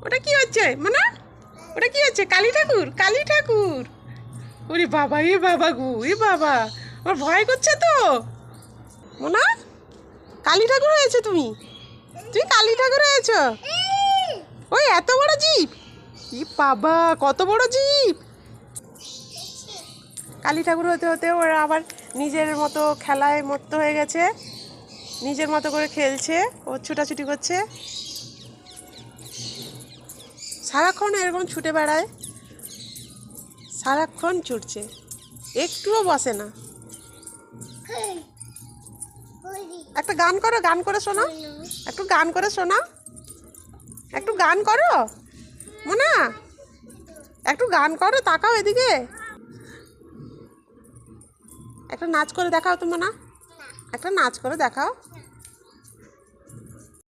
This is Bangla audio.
ওটা কি হচ্ছে মানে? ওটা কি হচ্ছে? কালী ঠাকুর, কালী ঠাকুর। ওরে বাবা, এ বাবা গো, এ বাবা, আমার ভয় করছে তো। মোনা, কালী ঠাকুর হয়েছে তুমি? তুই কালী ঠাকুর হয়েছ? ওই এত বড় জিপ! ই বাবা, কত বড় জিপ! কালী ঠাকুর হতে হতে ওরা আবার নিজের মতো খেলায় মত্ত হয়ে গেছে, নিজের মতো করে খেলছে, ও ছুটাছুটি করছে, সারাক্ষণ এরকম ছুটে বেড়ায়, সারাক্ষণ ছুটছে, একটুও বসে না। একটা গান করো, গান করে শোনা, একটু গান করে শোনা, একটু গান করো মোনা, একটু গান করো, তাকাও এদিকে, একটা নাচ করে দেখাও তো মোনা, একটা নাচ করে দেখাও।